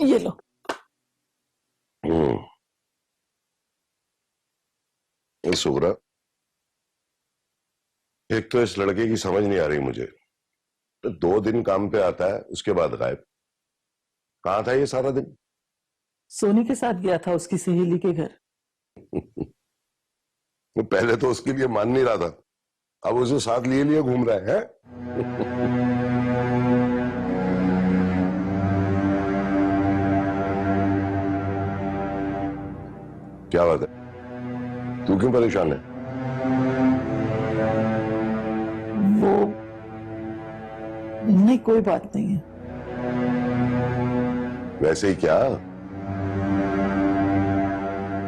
ये लो। सुगरा, एक तो इस लड़के की समझ नहीं आ रही मुझे। तो 2 दिन काम पे आता है, उसके बाद गायब। कहाँ था ये सारा दिन? सोनी के साथ गया था उसकी सहेली के घर। वो पहले तो उसके लिए मान नहीं रहा था, अब उसे साथ लिए लिए घूम रहा है। क्या बात है, तू क्यों परेशान है? वो नहीं, कोई बात नहीं है। वैसे ही क्या?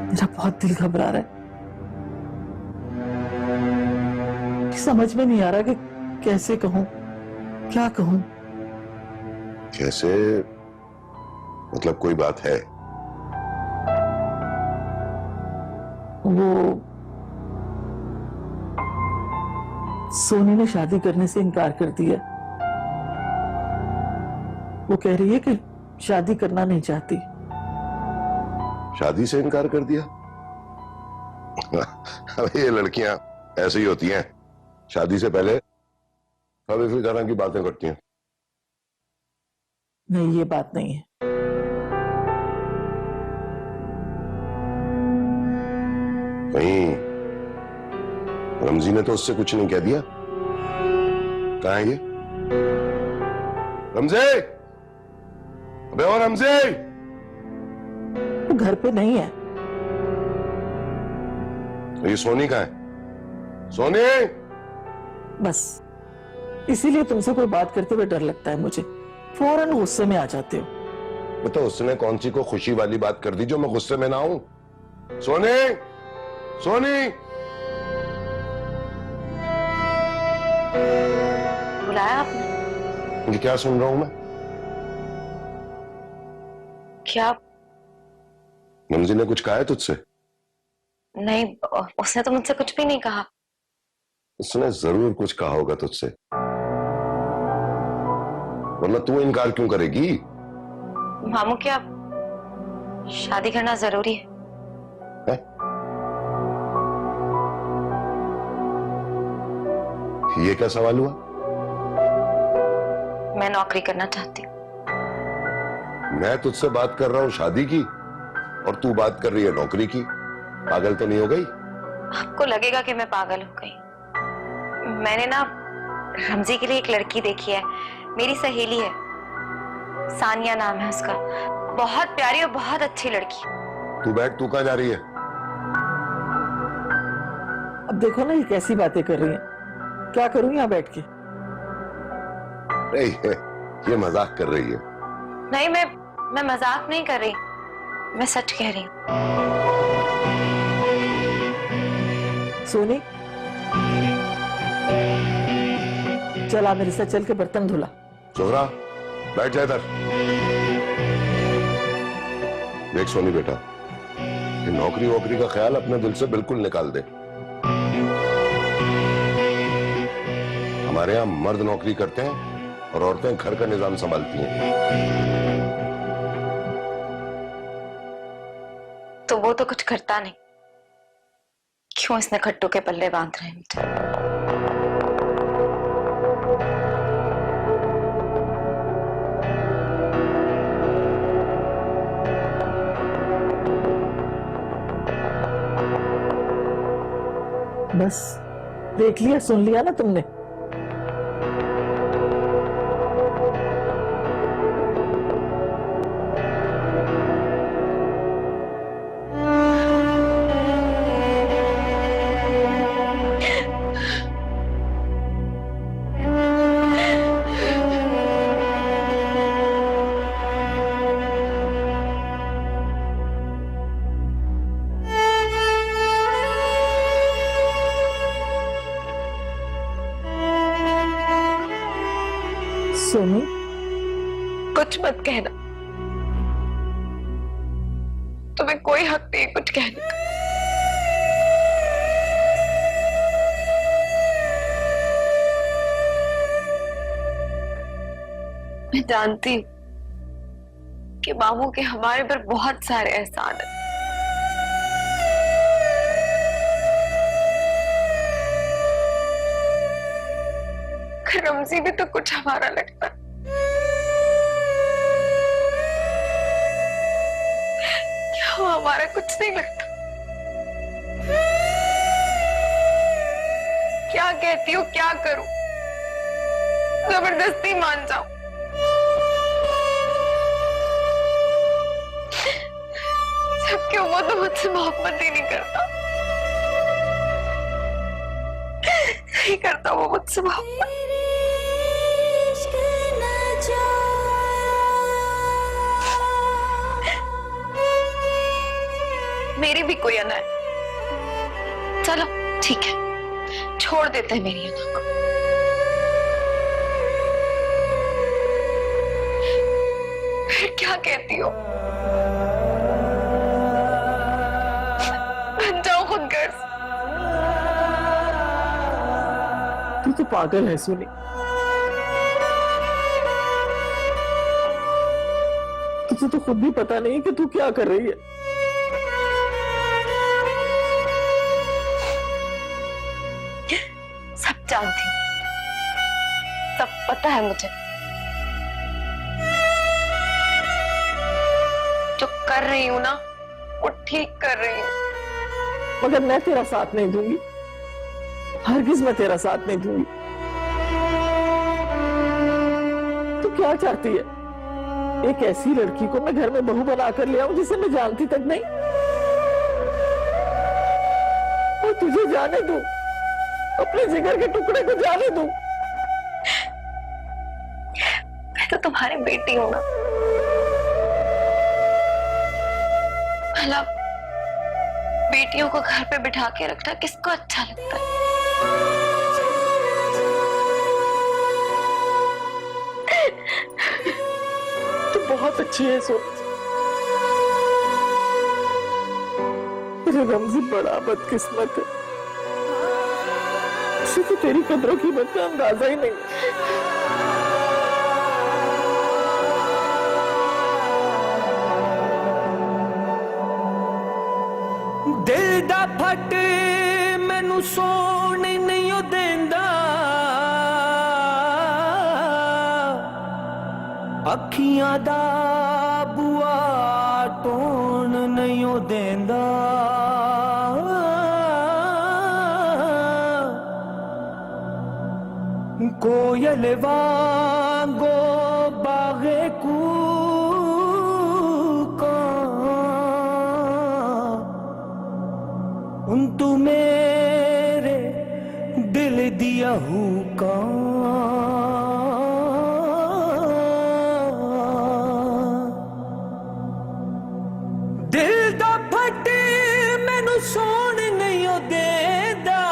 मेरा बहुत दिल घबरा रहा है। समझ में नहीं आ रहा कि कैसे कहूं, क्या कहूं। कैसे? मतलब कोई बात है? वो सोनी ने शादी करने से इनकार कर दिया। वो कह रही है कि शादी करना नहीं चाहती। शादी से इनकार कर दिया? अबे ये लड़कियां ऐसी ही होती हैं, शादी से पहले सब इसी तरह की बातें करती हैं। नहीं, ये बात नहीं है। कहीं रमजी ने तो उससे कुछ नहीं कह दिया? कहाँ है ये रमजे? अबे ओ रमजे! वो घर पे नहीं है। ये सोनी कहाँ है? सोनी! बस इसीलिए तुमसे कोई बात करते हुए डर लगता है मुझे। फौरन गुस्से में आ जाते हो। तो उसने कौन सी को खुशी वाली बात कर दी जो मैं गुस्से में ना हूं? सोनी! सोनी! बुलाया आपने? ये क्या सुन रहा हूं मैं? क्या? रमजी ने कुछ कहा है तुझसे? नहीं, उसने तो मुझसे कुछ भी नहीं कहा। उसने जरूर कुछ कहा होगा तुझसे, वरना तू इनकार क्यों करेगी? मामू, क्या शादी करना जरूरी है? ये क्या सवाल हुआ? मैं नौकरी करना चाहती हूँ। मैं तुझसे बात कर रहा हूँ शादी की, और तू बात कर रही है नौकरी की। पागल तो नहीं हो गई? आपको लगेगा कि मैं पागल हो गई। मैंने ना रमजी के लिए एक लड़की देखी है, मेरी सहेली है, सानिया नाम है उसका। बहुत प्यारी और बहुत अच्छी लड़की। तू बैठ, तू कहाँ जा रही है? अब देखो ना, ये कैसी बातें कर रही है। क्या करूं यहां बैठ के? नहीं, ये मजाक कर रही है। नहीं, मैं मजाक नहीं कर रही, मैं सच कह रही हूँ। सोनी, चला मेरे साथ चल के बर्तन धुला। जोहरा, बैठ जा इधर। देख सोनी बेटा, ये नौकरी वोकरी का ख्याल अपने दिल से बिल्कुल निकाल दे। हमारे यहाँ मर्द नौकरी करते हैं और औरतें घर का निजाम संभालती हैं। तो वो तो कुछ करता नहीं, क्यों इसने खट्टू के पल्ले बांध रहे हैं मुझे? बस देख लिया, सुन लिया ना तुमने। सोनी, कुछ मत कहना, तुम्हें कोई हक नहीं कुछ कहने का। मैं जानती हूँ कि मामू के हमारे पर बहुत सारे एहसान है। रमजी भी तो कुछ हमारा लगता है। क्या वो हमारा कुछ नहीं लगता? क्या कहती हो, क्या करूं? जबरदस्ती मान जाऊं? जब क्यों वो तो मुझसे मोहब्बत ही नहीं करता, नहीं करता वो मुझसे मोहब्बत। मेरी भी कोई अना है। चलो ठीक है, छोड़ देते हैं मेरी अना को। फिर क्या कहती हो? बन जाओ खुद घर से। तू तो पागल है सोनी। तुझे तो खुद भी पता नहीं कि तू क्या कर रही है। सब जानती हूँ, सब पता है मुझे। जो कर रही हूँ ना, वो ठीक कर रही हूँ। मगर मैं तेरा साथ नहीं दूंगी, हरगिज मैं तेरा साथ नहीं दूंगी। तू क्या चाहती है? एक ऐसी लड़की को मैं घर में बहू बनाकर ले आऊं जिसे मैं जानती तक नहीं, और तुझे जाने दूं, अपने जिगर के टुकड़े को जाने दूं। मैं तो तुम्हारी बेटी हूं ना। भला बेटियों को घर पे बिठा के रखना किसको अच्छा लगता है? तू बहुत अच्छी है सोनी। तेरे रमजी बड़ा बदकिस्मत है, उसे तो तेरी कदरों कीमत का अंदाजा ही नहीं। दिल दा फट मैनू सोने नहीं ओ देंदा, अखियां दा बुआ टोन नहीं ओ देंदा। कोयल वांगो बागे कूका, तू मेरे दिल दिया हुका। दिल दा फट मैनू सोन नहीं ओ देंदा,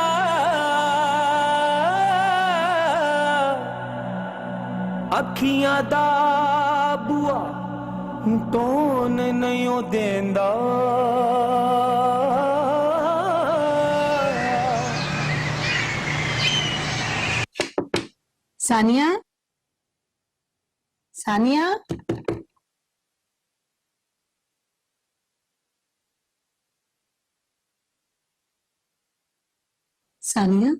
अखियां दा बुआ टोन नहीं ओ देंदा। सानिया, सानिया, सानिया,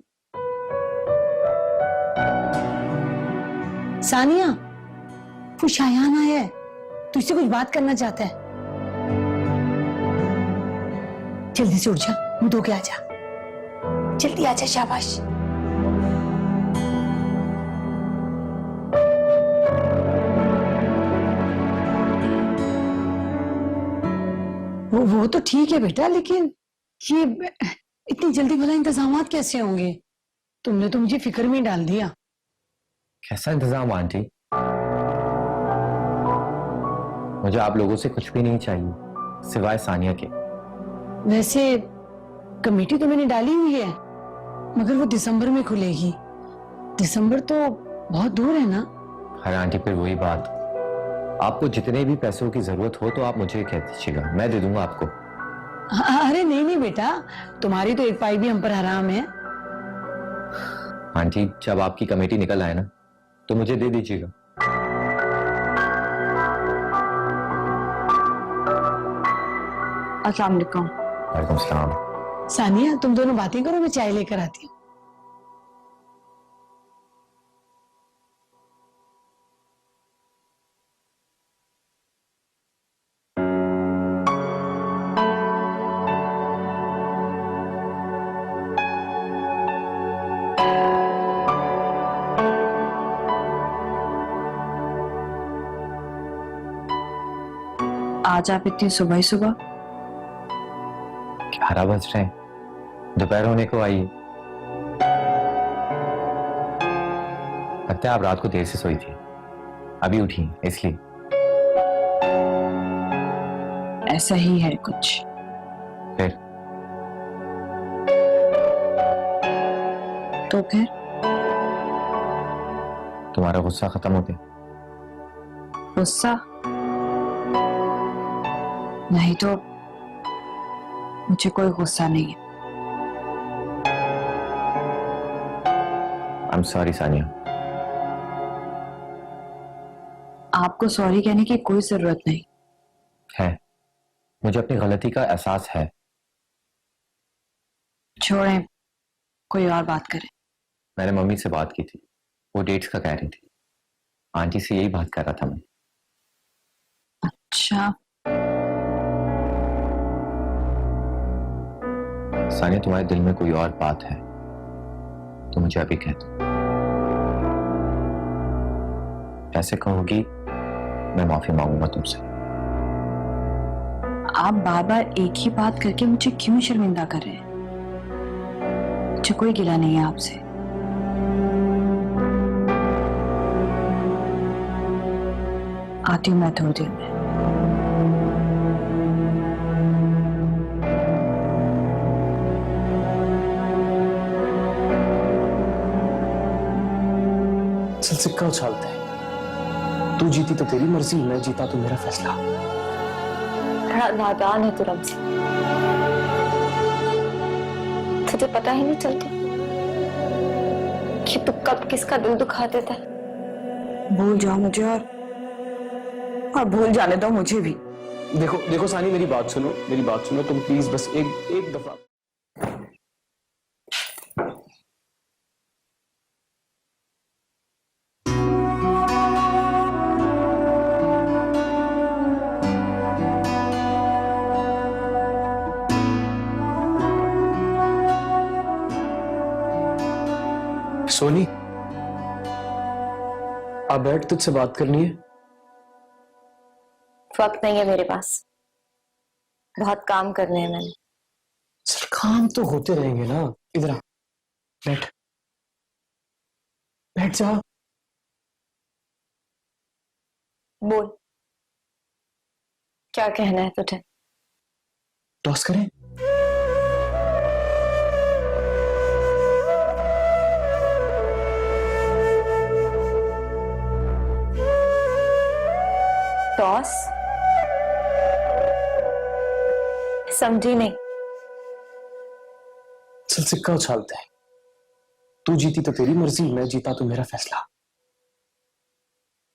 सानिया, कुछ आयान आया है, तुझसे कुछ बात करना चाहता है। जल्दी से उठ जा, मुंह धो के आ जा, जल्दी आ जा, शाबाश। वो तो ठीक है बेटा, लेकिन ये इतनी जल्दी भला इंतजामात कैसे होंगे? तुमने तो मुझे फिक्र में डाल दिया। कैसा इंतजाम आंटी? मुझे आप लोगों से कुछ भी नहीं चाहिए सिवाय सानिया के। वैसे कमेटी तो मैंने डाली हुई है, मगर वो दिसंबर में खुलेगी। दिसंबर तो बहुत दूर है ना। अरे आंटी फिर वही बात, आपको जितने भी पैसों की जरूरत हो तो आप मुझे कह दीजिएगा, मैं दे दूंगा आपको। अरे नहीं नहीं बेटा, तुम्हारी तो एक पाई भी हम पर हराम है। आंटी जब आपकी कमेटी निकल आए ना तो मुझे दे दीजिएगा। अस्सलाम वालेकुम। वालेकुम सलाम। सानिया तुम दोनों बातें करो, मैं चाय लेकर आती हूँ। आज आप इतनी सुबह ही सुबह? 11 बज रहे हैं, दोपहर होने को आई। लगता है आप रात को देर से सोई थी, अभी उठी इसलिए। ऐसा ही है कुछ। फिर तो फिर तुम्हारा गुस्सा खत्म हो गया? गुस्सा नहीं, तो मुझे कोई गुस्सा नहीं है। I am sorry Sania. आपको सॉरी कहने की कोई जरूरत नहीं है, मुझे अपनी गलती का एहसास है। छोड़ें, कोई और बात करें। मैंने मम्मी से बात की थी, वो डेट्स का कह रही थी। आंटी से यही बात कर रहा था मैं। अच्छा, सानिया तुम्हारे दिल में कोई और बात है तो मुझे अभी कह दो। ऐसे कहोगी मैं माफी मांगूंगा तुमसे। आप बार बार एक ही बात करके मुझे क्यों शर्मिंदा कर रहे हैं? मुझे कोई गिला नहीं है आपसे। आती हूँ मैं थोड़ी देर में। चल सिक्का उछालते हैं। तू जीती तो तेरी मर्जी, मैं जीता तो मेरा फैसला। बड़ा नादान है तू रमज़ी, तुझे पता ही नहीं चलता कि तू कब किसका दिल दुखा देता है। भूल जाओ मुझे और भूल जाने दो मुझे भी। देखो देखो सानी, मेरी बात सुनो, मेरी बात सुनो तुम प्लीज, बस एक दफा। सोनी, आप बैठ, तुझसे बात करनी है। वक्त नहीं है मेरे पास, बहुत काम करने हैं मैंने। सर काम तो होते रहेंगे ना। इधर आ, बैठ बैठ जा। बोल, क्या कहना है तुझे? टॉस करें? टॉस? समझी नहीं। चल सिक्का उछालते हैं। तू जीती तो तेरी मर्जी, मैं जीता तो मेरा फैसला।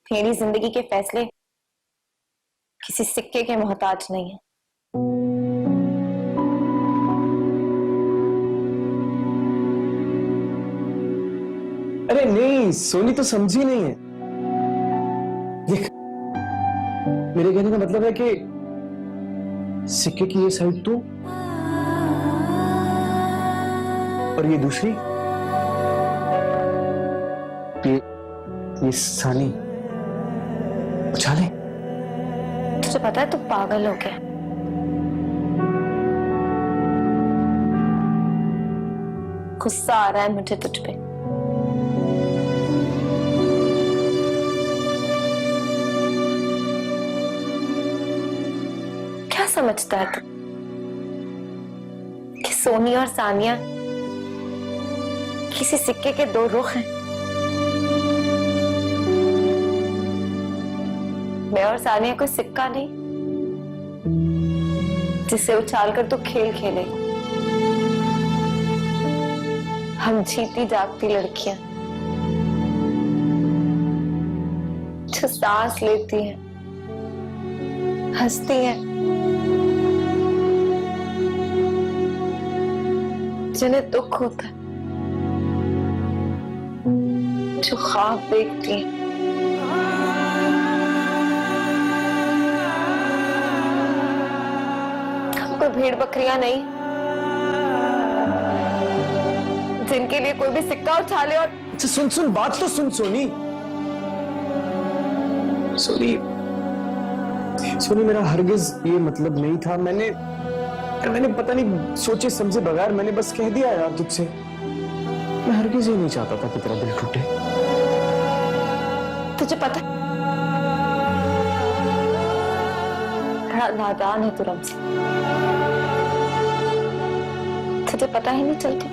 मेरी जिंदगी के फैसले किसी सिक्के के मोहताज नहीं है। अरे नहीं सोनी, तो समझी नहीं है। देख, मेरे कहने का मतलब है कि सिक्के की ये साइड तू और ये दूसरी, ये सानी उछाले। तुझे पता है तू पागल हो गया। गुस्सा आ रहा है मुझे तुझ पे। क्या समझता है तू कि सोनी और सानिया किसी सिक्के के दो रुख हैं? मैं और सानिया कोई सिक्का नहीं जिसे उछालकर तू खेल खेलेगा। हम जीती जागती लड़कियां जो सांस लेती हैं, हंसती हैं जिन्हें दुख होता है, जो ख्वाब देखती है, हम कोई भेड़ बकरियां नहीं जिनके लिए कोई भी सिक्का उछाले और अच्छा सुन सुन, बात तो सुन सोनी। सोनी सोनी, मेरा हरगिज ये मतलब नहीं था। मैंने पता नहीं सोचे समझे बगैर मैंने बस कह दिया यार तुझसे। मैं हरगिज ये नहीं चाहता था कि तेरा दिल टूटे। तुझे पता है, बड़ा नादान है तू रमज़ी। तुझे पता ही नहीं चलता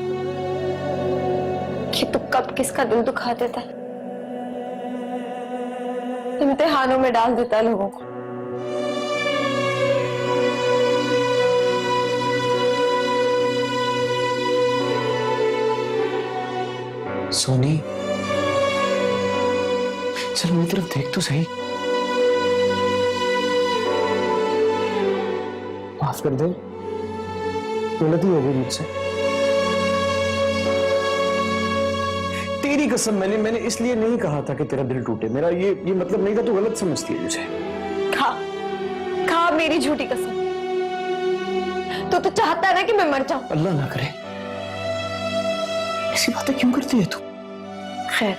कि तू कब किसका दिल दुखा देता है, इम्तिहानों में डाल देता है लोगों को। सोनी चल मेरी तरफ देख तो सही। माफ कर दे, गलती हो गई मुझसे। तेरी कसम, मैंने इसलिए नहीं कहा था कि तेरा दिल टूटे। मेरा ये मतलब नहीं था, तू गलत समझती है मुझे। खा मेरी झूठी कसम। तो चाहता है ना कि मैं मर जाऊं। अल्लाह ना करे, ऐसी बातें क्यों करती है तू? खैर,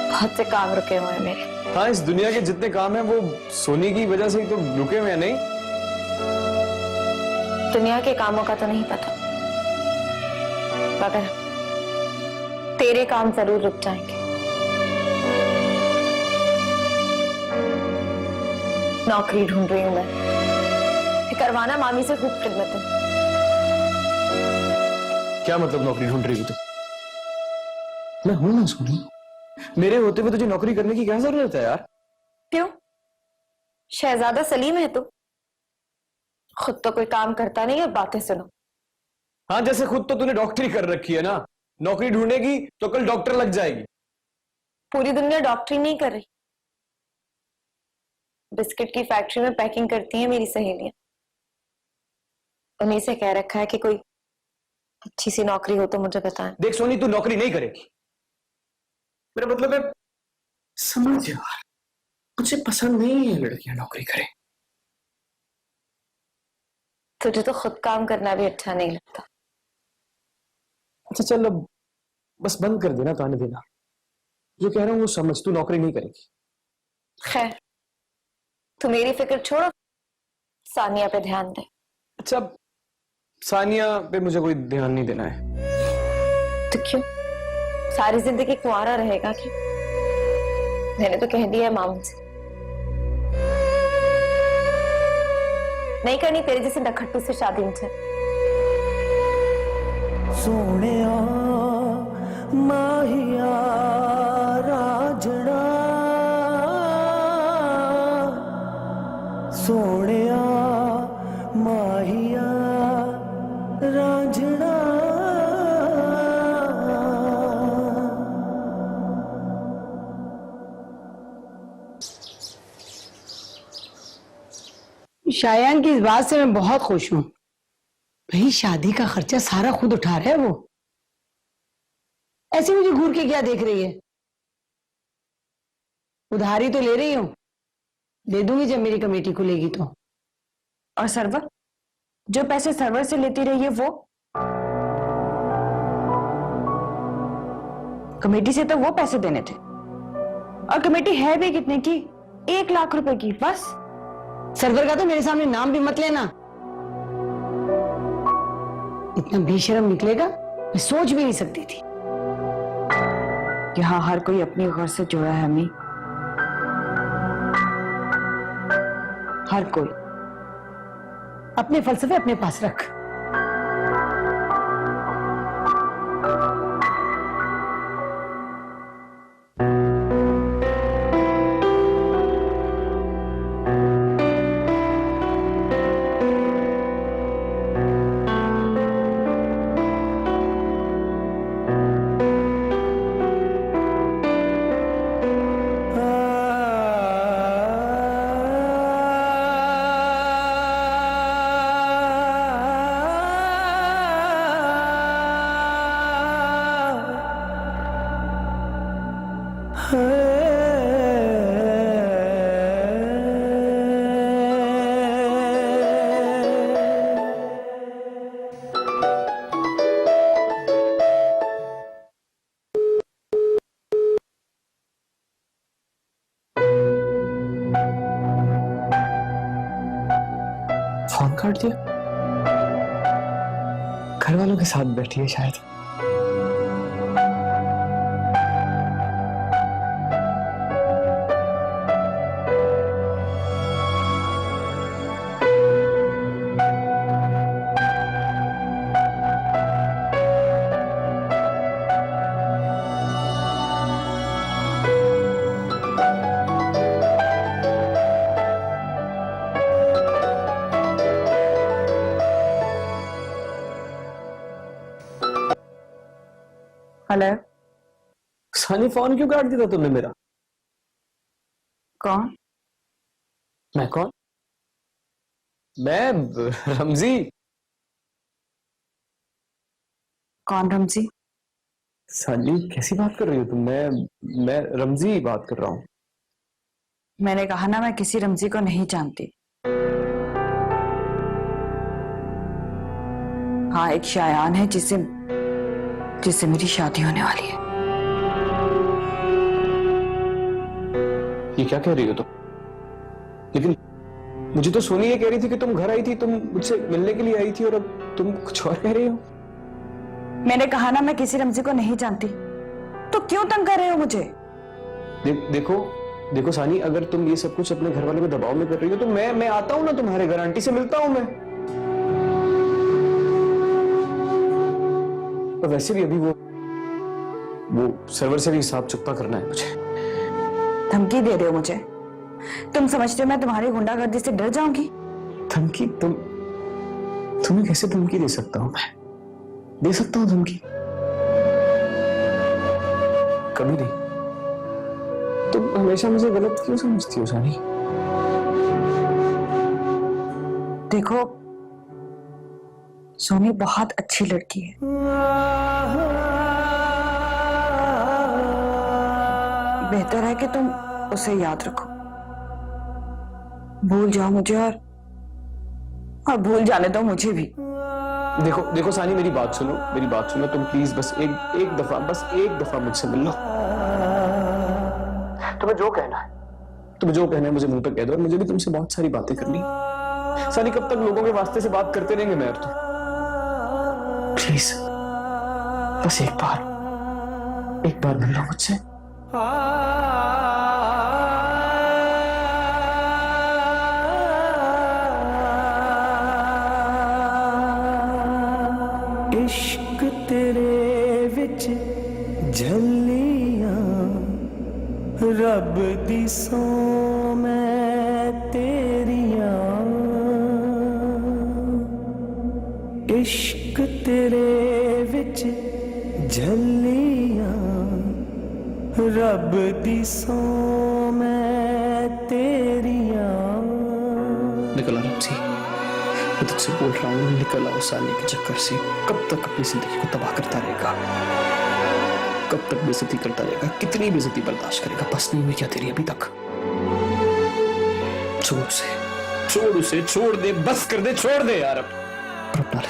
बहुत से काम रुके हुए हैं मेरे। हाँ, इस दुनिया के जितने काम हैं वो सोनी की वजह से ही तो रुके हुए हैं। नहीं, दुनिया के कामों का तो नहीं पता, मगर तेरे काम जरूर रुक जाएंगे। नौकरी ढूंढ रही हूं मैं, करवाना मामी से खूब खिदमत है। क्या मतलब नौकरी ढूंढ रही हो तू? मैं हूं ना सोनी, मेरे होते हुए तुझे नौकरी करने की क्या जरूरत है यार? क्यों? शहजादा सलीम है तू, खुद तो कोई काम करता नहीं और बातें सुनो। हाँ, जैसे खुद तो तूने डॉक्टरी कर रखी है ना, नौकरी ढूंढेगी तो कल डॉक्टर लग जाएगी। पूरी दुनिया डॉक्टरी नहीं कर रही। बिस्किट की फैक्ट्री में पैकिंग करती हैं मेरी सहेलियां। उन्हीं से कह रखा है कि कोई अच्छी सी नौकरी हो तो मुझे बताएं। देख सोनी, तू नौकरी नहीं करेगी। मेरा मतलब है, समझ यार, मुझे पसंद नहीं है लड़कियां नौकरी करें। तुझे तो खुद काम करना भी अच्छा नहीं लगता। अच्छा चल, अब बस बंद कर देना ताने देना। जो कह रहा हूं वो समझ, तू नौकरी नहीं करेगी। खैर, तू मेरी फिक्र छोड़ो, सानिया पे ध्यान दे। अच्छा, सानिया पे मुझे कोई ध्यान नहीं देना है। तो क्यों? सारी जिंदगी कुंवारा रहेगा कि? मैंने तो कह दिया है मामू से, नहीं करनी तेरे जैसे नखट्टू से शादी मुझे। सोनिया माहिया राजड़ा, सोनिया माहिया राजड़ा। शायान की इस बात से मैं बहुत खुश हूँ। भाई, शादी का खर्चा सारा खुद उठा रहा है वो। ऐसे मुझे घूर के क्या देख रही है? उधारी तो ले रही हूँ, दे दूंगी जब मेरी कमेटी खुलेगी तो। और सरवर, जो पैसे सरवर से लेती रही है वो कमेटी से तो वो पैसे देने थे, और कमेटी है भी कितने की? 1 लाख रुपए की बस। सरवर का तो मेरे सामने नाम भी मत लेना। इतना बेशर्म निकलेगा मैं सोच भी नहीं सकती थी। यहाँ हर कोई अपनी घर से जुड़ा है अम्मी, हर कोई। अपने फलसफे अपने पास रख। काट दिया? घर वालों के साथ बैठी है शायद। हेलो, सानी फोन क्यों काट दिया तुमने मेरा? कौन? मैं कौन? मैं रमजी। कौन रमजी? सानी कैसी बात कर रही हो तुम? मैं रमजी बात कर रहा हूँ। मैंने कहा ना, मैं किसी रमजी को नहीं जानती। हाँ, एक शायान है जिससे मेरी शादी होने वाली है। ये क्या कह रही हो तुम? लेकिन मुझे तो सोनी ये कह रही थी कि तुम घर आई थी, तुम मुझसे मिलने के लिए आई थी, और अब तुम कुछ और कह रही हो। मैंने कहा ना, मैं किसी रमजी को नहीं जानती, तो क्यों तंग कर रहे हो मुझे? देखो सानी, अगर तुम ये सब कुछ अपने घर वालों के दबाव में कर रही हो तो मैं आता हूं ना तुम्हारे घर, आंटी से मिलता हूं मैं। और वैसे भी अभी वो सर्वर से भी हिसाब चुकता करना है मुझे। धमकी दे रहे हो मुझे? तुम समझते हो मैं तुम्हारी गुंडागर्दी से डर जाऊंगी? धमकी? तुम्हें कैसे धमकी दे सकता हूं मैं? दे सकता हूं धमकी? कभी नहीं। तुम हमेशा मुझे गलत क्यों समझती हो सानी? देखो, सोनी बहुत अच्छी लड़की है। बेहतर है कि तुम उसे याद रखो। भूल जाओ मुझे और भूल जाने दो मुझे भी। देखो सानी, मेरी बात सुनो तुम प्लीज। बस एक दफा मुझसे मिल लो। तुम्हें जो कहना है मुझे मुंह पे कह दो। और मुझे भी तुमसे बहुत सारी बातें करनी है सानी। कब तक लोगों के वास्ते से बात करते रहेंगे मैं और तुम? प्लीज, बस एक बार मिल लो मुझसे। इश्क तेरे विच झल्लियां, रब दी सौ मैं तेरियां। इश्क तेरे विच झल्लियां, रब दी सौ मैं तेरियां। निकल आ रमजी, मैं तुझसे बोल रहा हूँ, निकल आओ सानी के चक्कर से। कब तक अपनी जिंदगी को तबाह करता रहेगा? कब तक बेइज्जती करता रहेगा? कितनी बेइज्जती बर्दाश्त करेगा? बस नहीं हुई क्या तेरी अभी तक? छोड़ उसे, छोड़ दे, बस कर दे, छोड़ दे यार। अब अपना ले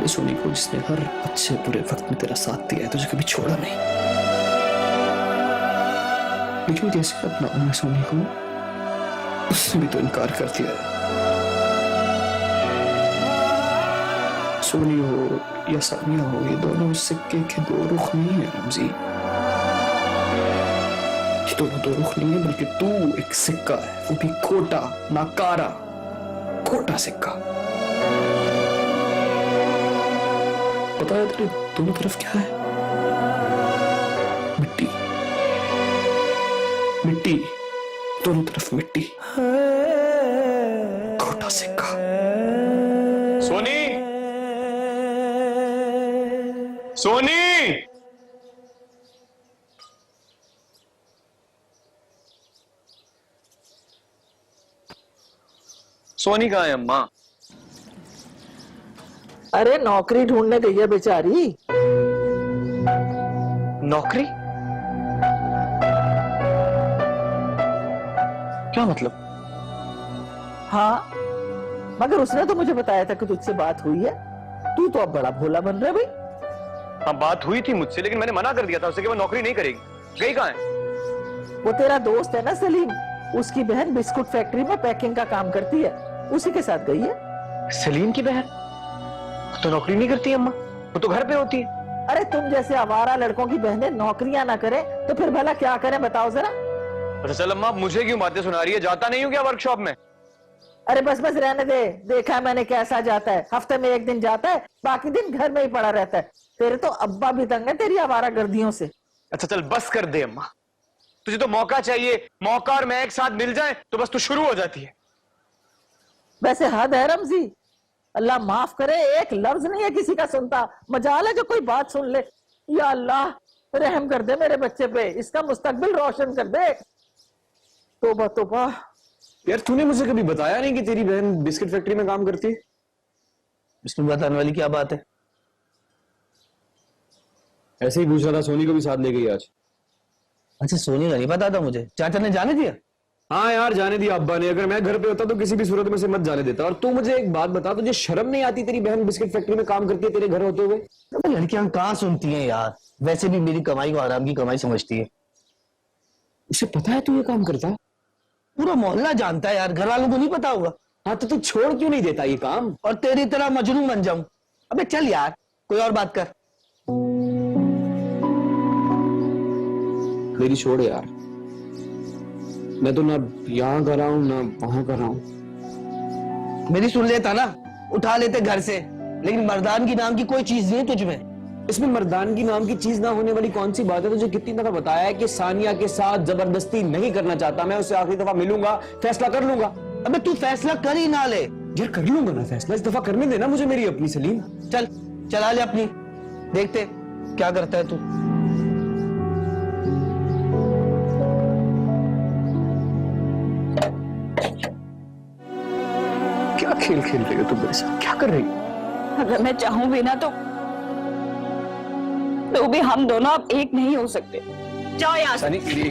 सोनी को, जिसने हर अच्छे बुरे वक्त में तेरा साथ दिया है, तुझे कभी छोड़ा नहीं। लेकिन जैसे अपना सोनी को, उसने भी तो इनकार कर दिया है। सोनी हो या सानिया हो, ये दोनों सिक्के के दो रुख नहीं है रमजी। ये दोनों दो रुख नहीं है, बल्कि तू एक सिक्का है, वो भी खोटा, नाकारा, खोटा सिक्का। पता है तेरे दोनों तरफ क्या है? मिट्टी, दोनों तरफ मिट्टी, खोटा सिक्का। सोनी, सोनी कहाँ है अम्मा? अरे नौकरी ढूंढने गई है बेचारी। नौकरी? क्या मतलब? हाँ, मगर उसने तो मुझे बताया था कि तुझसे बात हुई है। तू तो अब बड़ा भोला बन रहा है भाई। हाँ, बात हुई थी मुझसे, लेकिन मैंने मना कर दिया था उसे कि वो नौकरी नहीं करेगी। गई कहाँ है? वो तेरा दोस्त है ना सलीम, उसकी बहन बिस्कुट फैक्ट्री में पैकिंग का काम करती है, उसी के साथ गई है। सलीम की बहन? वो तो नौकरी नहीं करती अम्मा, वो तो घर पे होती है। अरे तुम जैसे आवारा लड़कों की बहनें नौकरियां ना करें तो फिर भला क्या करें बताओ जरा। अच्छा चल अम्मा, मुझे क्यों बातें सुना रही है? जाता नहीं हूँ क्या वर्कशॉप में? अरे बस बस रहने दे, देखा मैंने कैसा जाता है, हफ्ते में एक दिन जाता है, बाकी दिन घर में ही पड़ा रहता है। तेरे तो अब्बा भी तंग है तेरी आवारा गर्दियों से। अच्छा चल बस कर दे अम्मा, तुझे तो मौका चाहिए, मौका और मैं एक साथ मिल जाए तो बस तू शुरू हो जाती है। वैसे हद है रमजी, अल्लाह माफ करे एक लफ्ज नहीं है किसी का सुनता, मजाल है जो कोई बात सुन ले। या अल्लाह रहम कर दे मेरे बच्चे पे, इसका मुस्तकबिल रोशन कर दे। तोबा तोबा। यार तूने मुझे कभी बताया नहीं कि तेरी बहन बिस्किट फैक्ट्री में काम करती है। इसमें बताने वाली क्या बात है? ऐसे ही पूछ रहा था, सोनी को भी साथ ले गई आज। अच्छा सोनी का नहीं पता था मुझे, चाचा ने जाने दिया? हाँ यार जाने दिया अब्बा ने, अगर मैं घर पे होता तो किसी भी सूरत में से मत जाने देता। और तू मुझे एक बात बता, तुझे शर्म नहीं आती तेरी बहन बिस्किट फैक्ट्री में काम करती है तेरे घर होते हुए? तो लड़कियां कहाँ सुनती हैं यार, वैसे भी मेरी कमाई को आराम की कमाई समझती है। उसे पता है तू ये काम करता है? पूरा मोहल्ला जानता है यार, घर वालों को नहीं पता होगा। हाँ तो तू छोड़ क्यों नहीं देता ये काम? और तेरी तरह मजनू बन जाऊं? अबे चल यार कोई और बात कर। मेरी छोड़ यार, मैं तो ना यहाँ कर रहा हूँ ना वहां कर रहा हूँ। मेरी सुन लेता ना, उठा लेते घर से, लेकिन मर्दानगी नाम की कोई चीज नहीं है तुझमें। इसमें मर्दानगी नाम की चीज ना होने वाली कौन सी बात है? तुझे कितनी दफा बताया है कि सानिया के साथ जबरदस्ती नहीं करना चाहता, मैं उससे आखिरी दफा मिलूंगा, फैसला कर लूंगा। अबे तू फैसला कर ही ना ले। यार कर लूंगा ना फैसला, इस दफा करने देना मुझे मेरी अपनी सलीम। चल चला ले अपनी, देखते क्या करता है तू। क्या खेल खेल रही हो तुम मेरे साथ, क्या कर रही हो? अगर मैं चाहूं भी ना तो भी हम दोनों अब एक नहीं हो सकते। जाओ यहाँ से,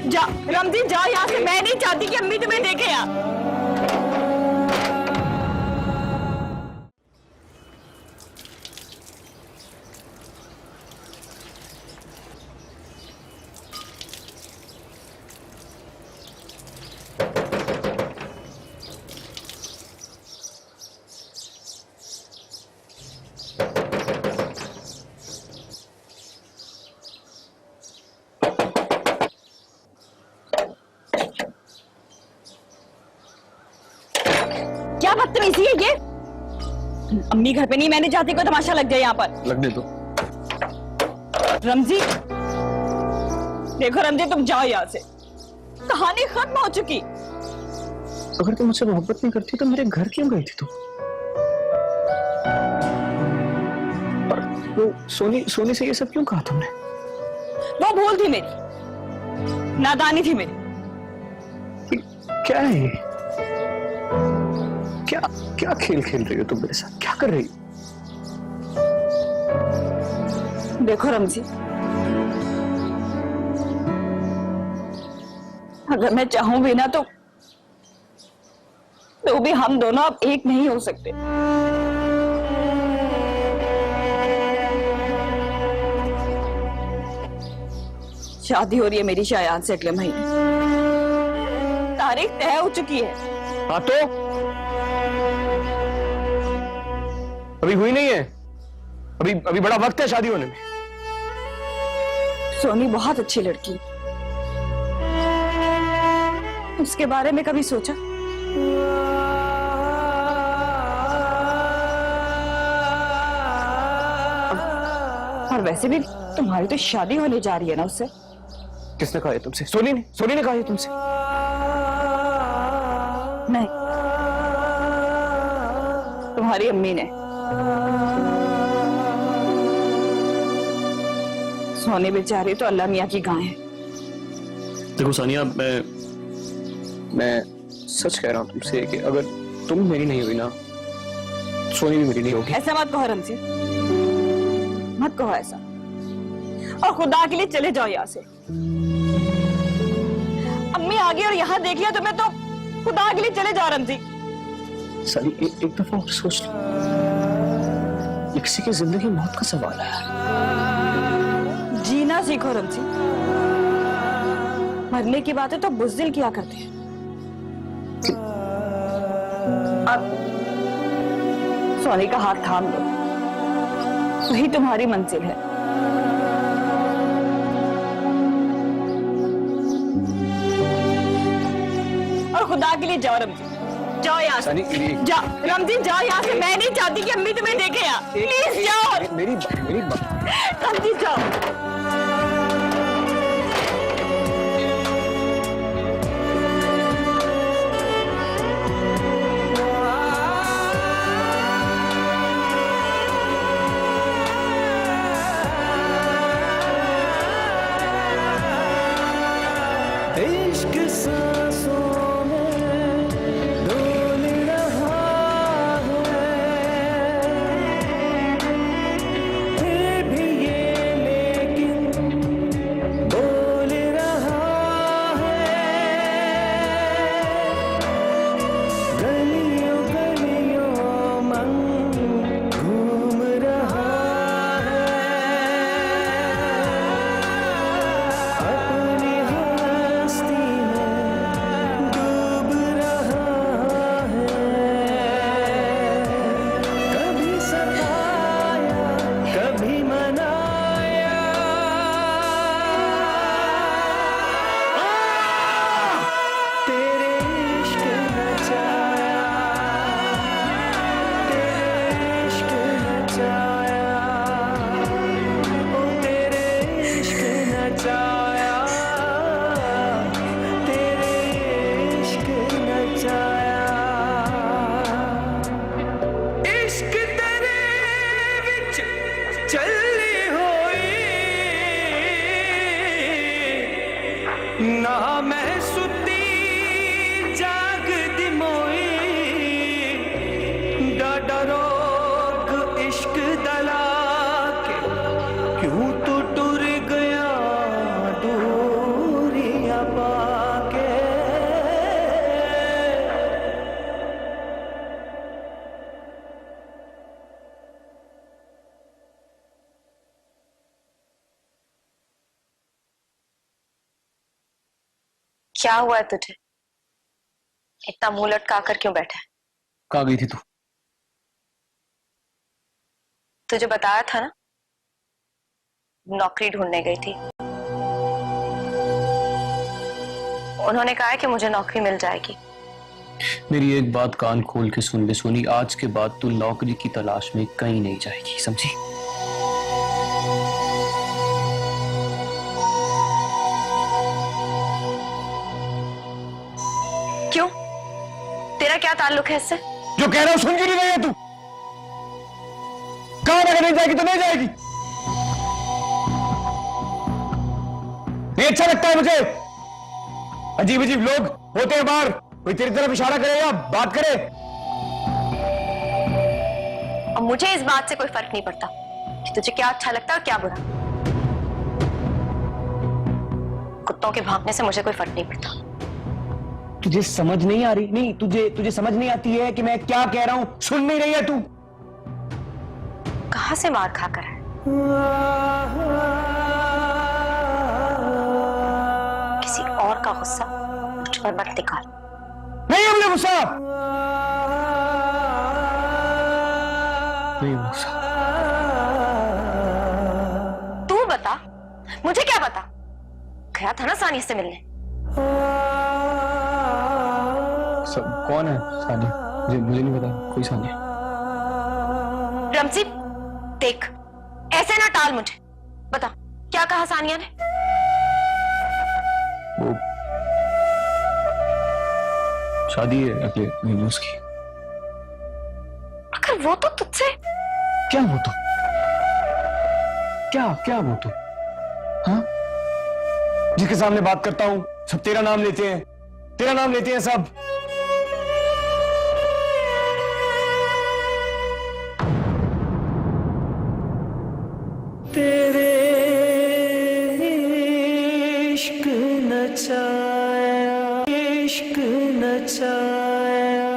जा रमजी जाओ यहाँ से, मैं नहीं चाहती कि अम्मी तुम्हें देखे यहाँ। क्या बदतमीजी है ये? अम्मी घर पे नहीं, मैंने चाहती कोई तमाशा लग जाए यहाँ पर। लगने दो। रमजी देखो रमजी, तुम जाओ यहाँ से, कहानी खत्म हो चुकी। अगर तुम मुझसे मोहब्बत नहीं करती तो मेरे घर क्यों गई थी तुम? और वो सोनी से ये सब क्यों कहा तुमने? वो भूल थी मेरी, नादानी थी मेरी। क्या है ये? क्या क्या खेल खेल रही हो तुम मेरे साथ, क्या कर रही हो? देखो रमजी, अगर मैं चाहूं भी ना तो भी हम दोनों अब एक नहीं हो सकते। शादी हो रही है मेरी शायान से अगले महीने, तारीख तय हो चुकी है। हाँ तो अभी हुई नहीं है, अभी बड़ा वक्त है शादी होने में। सोनी बहुत अच्छी लड़की, उसके बारे में कभी सोचा? और वैसे भी तुम्हारी तो शादी होने जा रही है ना उससे। किसने कहा है तुमसे? सोनी ने कहा है तुमसे? नहीं, तुम्हारी अम्मी ने। सोनी बेचारी तो अल्लाह मियाँ की गाय है। देखो सानिया, मैं सच कह रहा हूँ तुमसे कि अगर तुम मेरी नहीं हुई ना, सोनी भी मेरी नहीं होगी। ऐसा मत कहो रमजी, मत कहो ऐसा, और खुदा के लिए चले जाओ यहाँ से। अम्मी आ गई और यहाँ देख लिया तुम्हें तो खुदा के लिए चले जाओ रमजी। सानी एक दफा और सोच लो, ये किसी की जिंदगी मौत का सवाल है। जीना सीखो रमजी, मरने की बातें तो बुज़दिल किया करते हैं। अब सोनी का हाथ थाम लो, वही तुम्हारी मंजिल है। और खुदा के लिए जाओ रमजी, जाओ यहाँ से, जाओ रमजी, जाओ यहाँ से। मैं नहीं चाहती कि अम्मी तुम्हें देखे यहाँ, प्लीज जाओ। मेरी रमजी जाओ। इश्क सांसों में डोल रहा है, फिर भी ये लेकिन बोल रहा है। गलियों गलियों मन घूम रहा है, अपनी हस्ती में डूब रहा है। कभी सताया कभी मनाया, तेरे इश्क नचाया, तेरे इश्क नचाया, ओ तेरे इश्क नचाया, तेरे इश्क नचाया। इश्क तेरे विच चली होई, ना मैं सुती जागदी मोई, डाडा रोग इश्क दला के, क्यों तू टुर गया दूरियां पाके। क्या हुआ है तुझे? इतना मुंह लटका कर क्यों बैठा है? कहाँ गई थी तू? तुझे बताया था ना, नौकरी ढूंढने गई थी। उन्होंने कहा है कि मुझे नौकरी मिल जाएगी। मेरी एक बात कान खोल के सुन ले सोनी, आज के बाद तू नौकरी की तलाश में कहीं नहीं जाएगी, समझी? क्यों? तेरा क्या ताल्लुक है इससे? जो कह रहा हूं सुन क्यों नहीं रही है तू? कहा अगर नहीं जाएगी तो नहीं जाएगी। नहीं अच्छा लगता है मुझे। अजीब अजीब लोग होते हैं बाहर, कोई तेरी तरफ इशारा करे या बात करे। और मुझे इस बात से कोई फर्क नहीं पड़ता कि तुझे क्या अच्छा लगता है और क्या बुरा। कुत्तों के भौंकने से मुझे कोई फर्क नहीं पड़ता। तुझे समझ नहीं आ रही? नहीं, तुझे समझ नहीं आती है कि मैं क्या कह रहा हूं? सुन नहीं रही है तू? कहां से मार खाकर है? किसी और का गुस्सा मुझ पर मत निकाल। नहीं है मुझे गुस्सा। नहीं गुस्सा। तू बता, मुझे क्या पता? गया था ना सानिया से मिलने। कौन है सानिया? मुझे नहीं पता कोई सानिया। रमजी देख, ऐसे ना टाल मुझे। बता क्या कहा सानिया ने? वो शादी है अगले महीने उसकी। अगर वो तो तुझसे क्या वो तो? क्या वो तो? हाँ, जिसके सामने बात करता हूं सब तेरा नाम लेते हैं, तेरा नाम लेते हैं सब। तेरे इश्क नचाया, इश्क नचाया।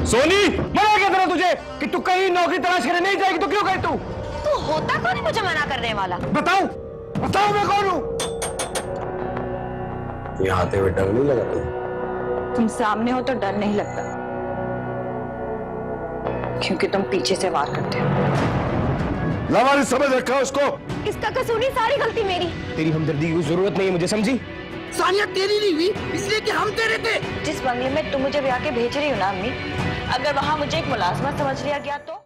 सोनी मना क्या करा तुझे कि तू कहीं नौकरी तलाश करने नहीं जाएगी तो क्यों गई तू? तू होता कौन है मुझे मना करने वाला? बताओ मैं कौन हूं? यहाँ आते हुए डर नहीं लगा तुम्हें? तुम सामने हो तो डर नहीं लगता, क्योंकि तुम पीछे से वार करते हो। लावारिस समझ रखा उसको। इसका कसूर नहीं, सारी गलती मेरी। तेरी हमदर्दी की जरूरत नहीं है मुझे, समझी? सानिया तेरी नहीं हुई इसलिए कि हम तेरे थे। जिस बंगले में तुम मुझे ब्याह के भेज रही हो ना अम्मी, अगर वहां मुझे एक मुलाजमत समझ लिया गया तो